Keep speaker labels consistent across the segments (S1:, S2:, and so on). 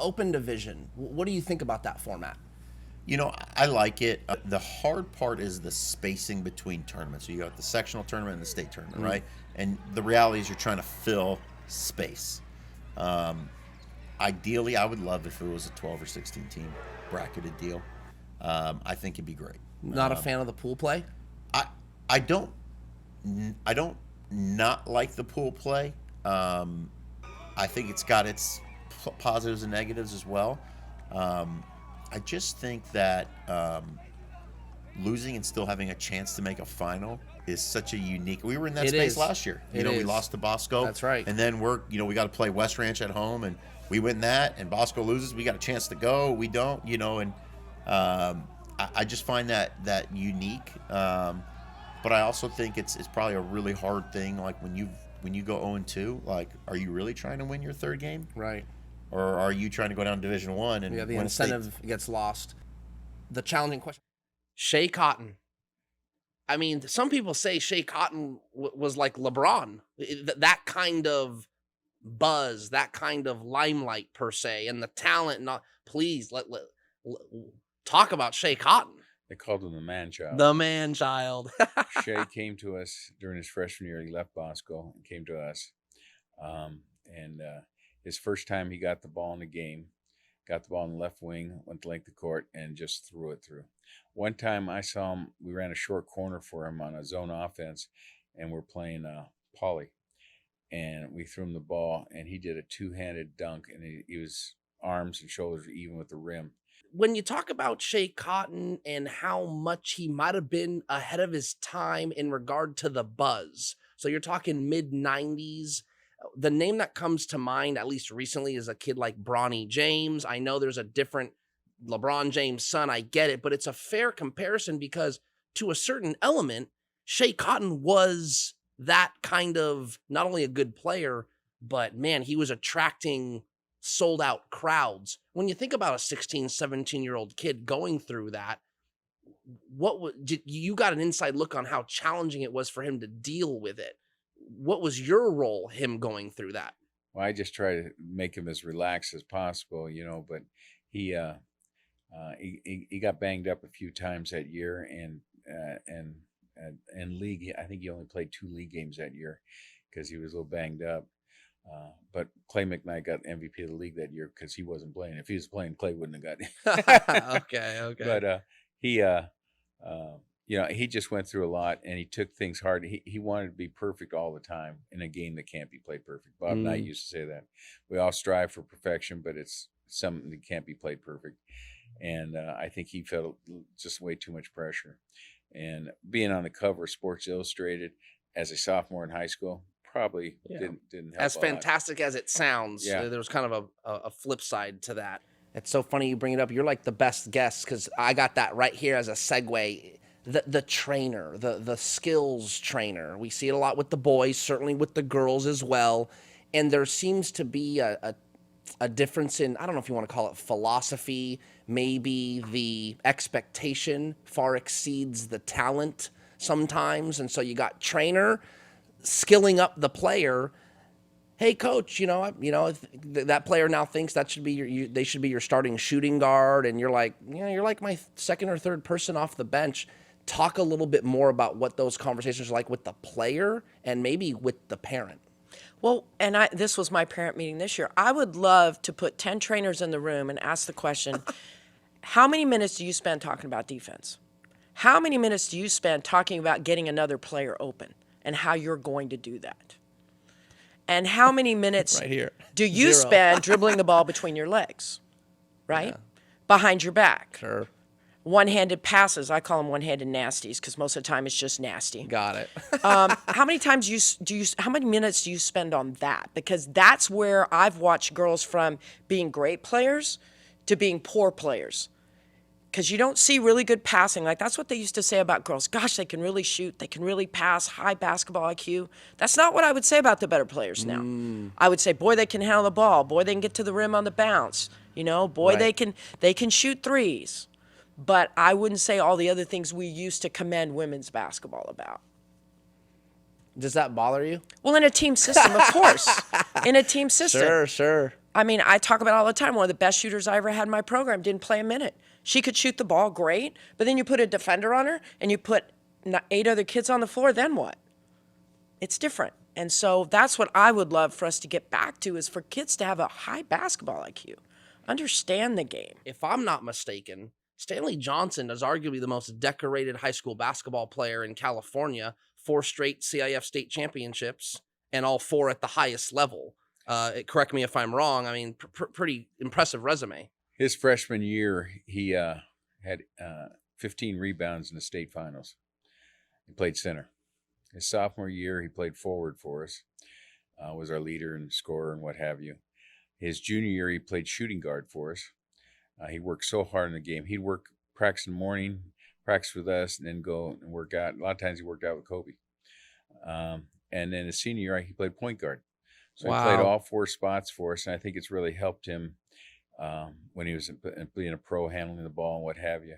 S1: open division. What do you think about that format?
S2: You know, I like it. The hard part is the spacing between tournaments. So you got the sectional tournament and the state tournament, right? And the reality is you're trying to fill space. Ideally, I would love if it was a 12 or 16 team bracketed deal. I think it'd be great.
S1: Not a fan of the pool play?
S2: I don't not like the pool play. I think it's got its positives and negatives as well. I just think that losing and still having a chance to make a final is such a unique. We were in that space last year. You know, we lost to Bosco.
S1: That's right.
S2: And then we got to play West Ranch at home, and we win that. And Bosco loses, we got a chance to go. We don't. You know, and I just find that unique. But I also think it's probably a really hard thing. Like when you go 0-2, like, are you really trying to win your third game?
S1: Right.
S2: Or are you trying to go down Division I and
S1: the incentive gets lost? The challenging question. Shea Cotton. I mean, some people say Shea Cotton was like LeBron. That kind of buzz, that kind of limelight per se, and the talent. Not please let talk about Shea Cotton.
S3: They called him the man child.
S1: The man child.
S3: Shea came to us during his freshman year. He left Bosco and came to us. His first time he got the ball in the game, got the ball in the left wing, went the length of court, and just threw it through. One time I saw him, we ran a short corner for him on a zone offense, and we're playing Poly. And we threw him the ball, and he did a two-handed dunk, and he was arms and shoulders even with the rim.
S1: When you talk about Shea Cotton and how much he might have been ahead of his time in regard to the buzz, so you're talking mid-90s, the name that comes to mind, at least recently, is a kid like Bronny James. I know there's a different LeBron James son, I get it, but it's a fair comparison because to a certain element, Shea Cotton was that kind of, not only a good player, but man, he was attracting sold out crowds. When you think about a 16, 17-year-old kid going through that, you got an inside look on how challenging it was for him to deal with it. What was your role, him going through that?
S3: Well, I just try to make him as relaxed as possible, you know, but he got banged up a few times that year, and league, I think he only played 2 league games that year because he was a little banged up. But Clay McKnight got MVP of the league that year because he wasn't playing. If he was playing, Clay wouldn't have got it.
S1: Okay.
S3: But you know, he just went through a lot, and he took things hard. He wanted to be perfect all the time in a game that can't be played perfect. Bob and I used to say that. We all strive for perfection, but it's something that can't be played perfect. And I think he felt just way too much pressure. And being on the cover of Sports Illustrated as a sophomore in high school probably didn't help.
S1: As fantastic as it sounds, there was kind of a flip side to that. It's so funny you bring it up. You're like the best guest because I got that right here as a segue. The trainer, the skills trainer. We see it a lot with the boys, certainly with the girls as well. And there seems to be a difference in, I don't know if you want to call it philosophy, maybe the expectation far exceeds the talent sometimes. And so you got trainer skilling up the player. Hey, coach, that player now thinks that should be they should be your starting shooting guard. And you're like, you're like my second or third person off the bench. Talk a little bit more about what those conversations are like with the player and maybe with the parent.
S4: Well, and this was my parent meeting this year. I would love to put 10 trainers in the room and ask the question, how many minutes do you spend talking about defense? How many minutes do you spend talking about getting another player open and how you're going to do that? And how many minutes
S1: right here.
S4: do you spend dribbling the ball between your legs, right? Yeah. Behind your back.
S1: Sure.
S4: One-handed passes. I call them one-handed nasties because most of the time it's just nasty.
S1: Got it.
S4: How many minutes do you spend on that? Because that's where I've watched girls from being great players to being poor players. Because you don't see really good passing. Like that's what they used to say about girls. Gosh, they can really shoot. They can really pass. High basketball IQ. That's not what I would say about the better players now. I would say, boy, they can handle the ball. Boy, they can get to the rim on the bounce. Boy,
S1: right.
S4: they can shoot threes. But I wouldn't say all the other things we used to commend women's basketball about.
S1: Does that bother you?
S4: Well, in a team system, of course. In a team system.
S1: Sure.
S4: I mean, I talk about it all the time. One of the best shooters I ever had in my program didn't play a minute. She could shoot the ball great, but then you put a defender on her and you put 8 other kids on the floor, then what? It's different. And so that's what I would love for us to get back to, is for kids to have a high basketball IQ, understand the game.
S1: If I'm not mistaken, Stanley Johnson is arguably the most decorated high school basketball player in California, 4 straight CIF state championships, and all 4 at the highest level. Correct me if I'm wrong. I mean, pretty impressive resume.
S3: His freshman year, he had 15 rebounds in the state finals. He played center. His sophomore year, he played forward for us, was our leader and scorer and what have you. His junior year, he played shooting guard for us. He worked so hard in the game. He'd practice in the morning, practice with us, and then go and work out. A lot of times he worked out with Kobe. And then his senior year, he played point guard. So
S1: Wow.
S3: he played all 4 spots for us, and I think it's really helped him when he was being a pro, handling the ball and what have you.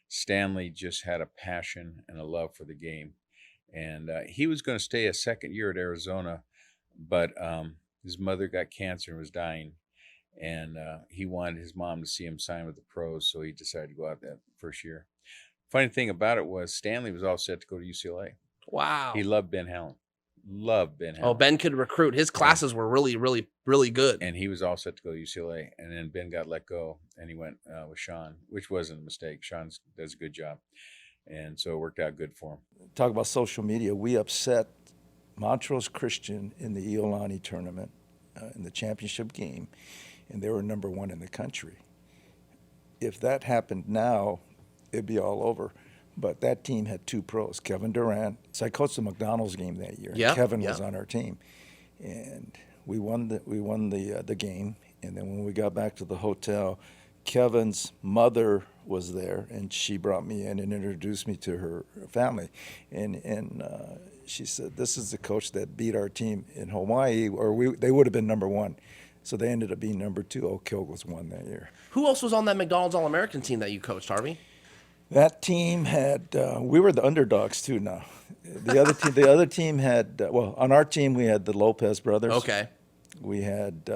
S3: Stanley just had a passion and a love for the game. And he was going to stay a second year at Arizona, but his mother got cancer and was dying. And he wanted his mom to see him sign with the pros, so he decided to go out that first year. Funny thing about it was Stanley was all set to go to UCLA.
S1: Wow.
S3: He loved Ben Helen. Loved Ben Helen.
S1: Oh, Ben could recruit. His classes were really, really, really good.
S3: And he was all set to go to UCLA. And then Ben got let go, and he went with Sean, which wasn't a mistake. Sean does a good job. And so it worked out good for him.
S5: Talk about social media. We upset Montrose Christian in the Iolani tournament, in the championship game, and they were number 1 in the country. If that happened now, it'd be all over. But that team had 2 pros, Kevin Durant. So I coached the McDonald's game that year.
S1: Yeah,
S5: Kevin
S1: yeah.
S5: was on our team, and we won the game. And then when we got back to the hotel, Kevin's mother was there, and she brought me in and introduced me to her family. And she said, "This is the coach that beat our team in Hawaii, or they would have been number 1." So they ended up being number 2. Oak Hill was 1 that year.
S1: Who else was on that McDonald's All-American team that you coached, Harvey?
S5: That team had we were the underdogs too. Now, the other team had on our team we had the Lopez brothers.
S1: Okay.
S5: We had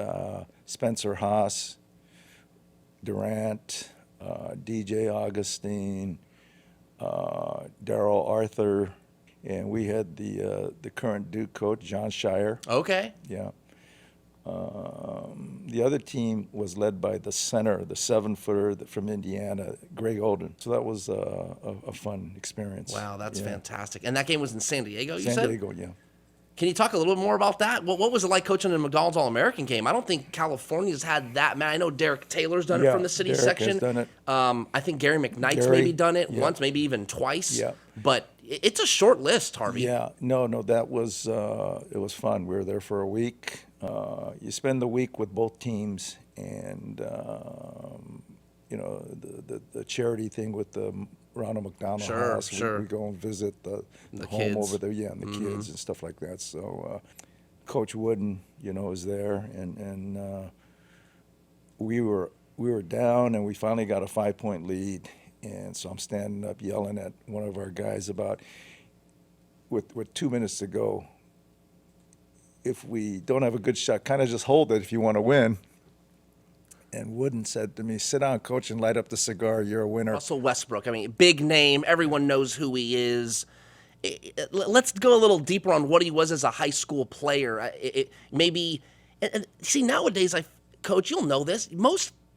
S5: Spencer Haas, Durant, DJ Augustine, Darrell Arthur, and we had the current Duke coach John Shire.
S1: Okay.
S5: Yeah. The other team was led by the center, the 7-footer from Indiana, Greg Oden. So that was a fun experience.
S1: Wow, that's fantastic. And that game was in San Diego, you
S5: San
S1: said?
S5: Diego, yeah.
S1: Can you talk a little bit more about that? What was it like coaching a McDonald's All-American game? I don't think California's had that. Man, I know Derek Taylor's done it
S5: Yeah,
S1: from the city
S5: Derek
S1: section.
S5: has done it.
S1: I think Gary McKnight's
S5: Gary,
S1: maybe done it
S5: yeah.
S1: once, maybe even twice.
S5: Yeah.
S1: But it's a short list, Harvey.
S5: Yeah, no, that was it was fun. We were there for a week. You spend the week with both teams, and the charity thing with the Ronald McDonald
S1: Sure,
S5: House.
S1: sure.
S5: We go and visit the home
S1: kids.
S5: over there, and the kids and stuff like that. So Coach Wooden, was there, and we were down, and we finally got a 5-point lead. And so I'm standing up yelling at one of our guys about, with 2 minutes to go, if we don't have a good shot, kind of just hold it if you want to win. And Wooden said to me, "Sit down, coach, and light up the cigar. You're a winner."
S1: Russell Westbrook, I mean, big name. Everyone knows who he is. Let's go a little deeper on what he was as a high school player. See, nowadays, Coach, you'll know this.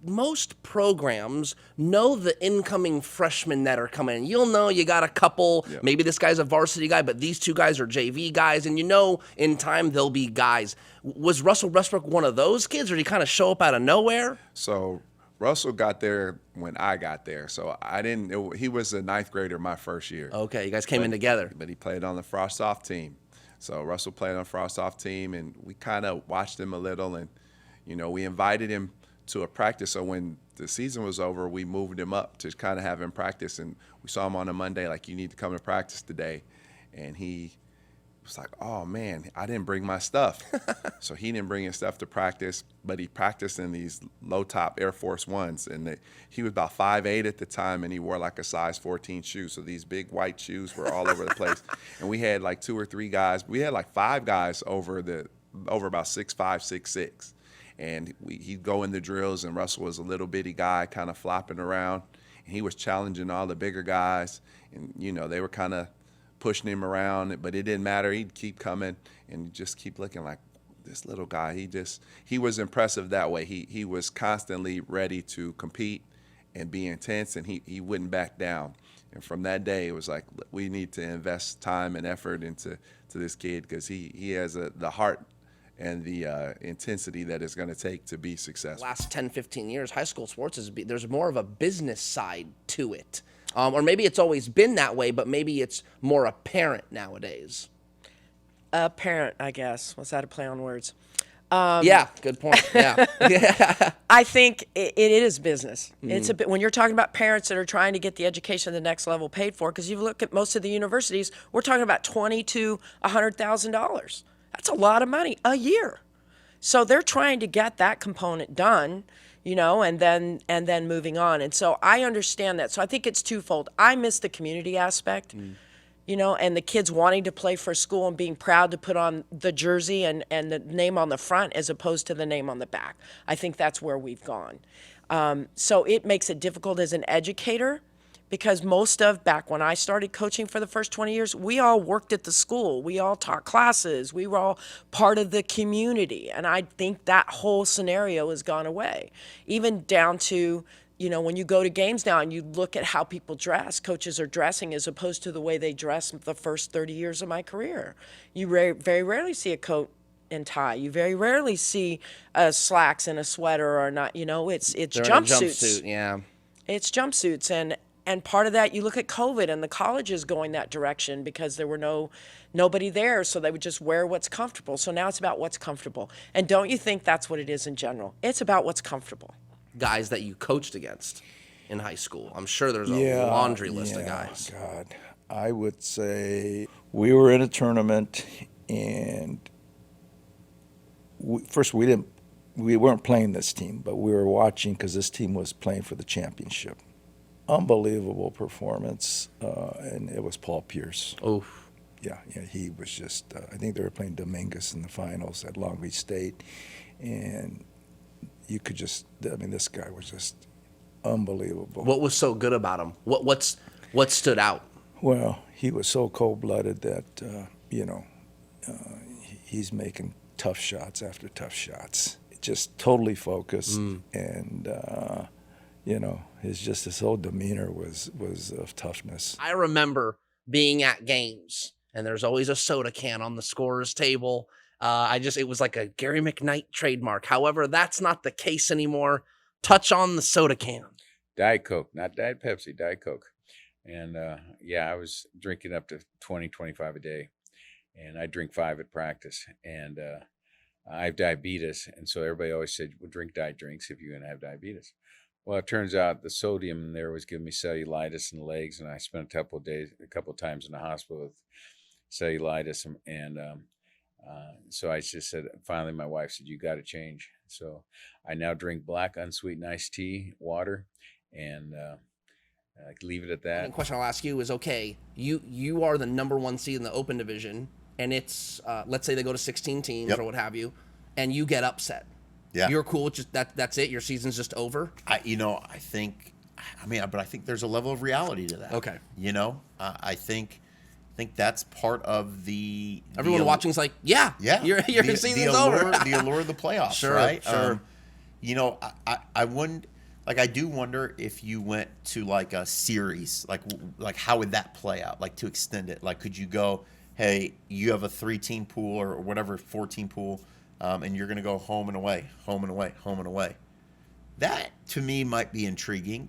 S1: Most programs know the incoming freshmen that are coming in. You'll know you got a couple, maybe this guy's a varsity guy, but these 2 guys are JV guys, and in time they'll be guys. Was Russell Westbrook one of those kids, or did he kind of show up out of nowhere?
S6: So Russell got there when I got there. So I didn't, he was a 9th grader my first year.
S1: Okay, you guys came in together.
S6: But he played on the Frost-Off team. So Russell played on the Frost-Off team, and we kind of watched him a little, and, we invited him to a practice. So when the season was over, we moved him up to kind of have him practice. And we saw him on a Monday, like, "You need to come to practice today." And he was like, "Oh, man, I didn't bring my stuff." So he didn't bring his stuff to practice, but he practiced in these low-top Air Force Ones. And he was about 5'8" at the time, and he wore like a size 14 shoe. So these big white shoes were all over the place. And we had like 2 or 3 guys. We had like 5 guys over about 6'5", 6'6". And he'd go in the drills, and Russell was a little bitty guy kind of flopping around. And he was challenging all the bigger guys. And, you know, they were kind of pushing him around, but it didn't matter. He'd keep coming and just keep looking like, this little guy, he was impressive that way. He was constantly ready to compete and be intense, and he wouldn't back down. And from that day, it was like, we need to invest time and effort into this kid, because he has the heart and the intensity that it's going to take to be successful.
S1: Last 10, 15 years, high school sports there's more of a business side to it. Or maybe it's always been that way, but maybe it's more apparent nowadays.
S4: Apparent, I guess. Was that a play on words?
S1: Yeah, good point. Yeah. Yeah.
S4: I think it is business. It's a bit when you're talking about parents that are trying to get the education at the next level paid for. Because you look at most of the universities, we're talking about $20,000 to $100,000. That's a lot of money a year. So they're trying to get that component done, you know, and then moving on. And so I understand that. So I think it's twofold. I miss the community aspect. You know, and the kids wanting to play for school and being proud to put on the jersey and the name on the front as opposed to the name on the back. I think that's where we've gone. So it makes it difficult as an educator, because back when I started coaching for the first 20 years, we all worked at the school. We all taught classes. We were all part of the community. And I think that whole scenario has gone away, even down to, you know, when you go to games now and you look at how people dress, coaches are dressing as opposed to the way they dressed the first 30 years of my career. You very rarely see a coat and tie. You very rarely see slacks and a sweater or not. You know, it's
S1: They're in a
S4: jumpsuits.
S1: jumpsuit, yeah.
S4: It's jumpsuits, and part of that, you look at COVID and the colleges going that direction because there were nobody there, so they would just wear what's comfortable. So now it's about what's comfortable. And don't you think that's what it is in general? It's about what's comfortable.
S1: Guys that you coached against in high school. I'm sure there's a laundry list of guys.
S5: God, I would say we were in a tournament, and we weren't playing this team, but we were watching because this team was playing for the championship. Unbelievable performance, and it was Paul Pierce.
S1: Oh,
S5: yeah, he was just. I think they were playing Dominguez in the finals at Long Beach State, and you could just, I mean, this guy was just unbelievable.
S1: what was so good about him? What stood out?
S5: Well, he was so cold-blooded that, he's making tough shots after tough shots. Just totally focused, and, his whole demeanor was of toughness.
S1: I remember being at games, and there's always a soda can on the scorer's table. It was like a Gary McKnight trademark. However, that's not the case anymore. Touch on the soda can.
S3: Diet Coke, not Diet Pepsi, Diet Coke. And I was drinking up to 20, 25 a day. And I drink 5 at practice. And I have diabetes. And so everybody always said, well, drink diet drinks if you're going to have diabetes. Well, it turns out the sodium in there was giving me cellulitis in the legs. And I spent a couple of times in the hospital with cellulitis. And so I just said, finally, my wife said, you got to change. So I now drink black unsweetened iced tea, water, and leave it at that.
S1: The question I'll ask you is, okay, you are the number 1 seed in the open division, and it's, let's say they go to 16 teams or what have you, and you get upset.
S2: Yeah.
S1: You're cool with just that's it? Your season's just over?
S2: I think there's a level of reality to that.
S1: Okay.
S2: I think that's part of the
S1: everyone watching's like, yeah, your season's over.
S2: The allure of the playoffs,
S1: sure,
S2: right?
S1: Sure.
S2: I wouldn't, like, I do wonder if you went to like a series, like how would that play out? Like, to extend it, like, could you go, hey, you have a 3-team pool or whatever, 4-team pool, and you're going to go home and away, home and away, home and away. That to me might be intriguing.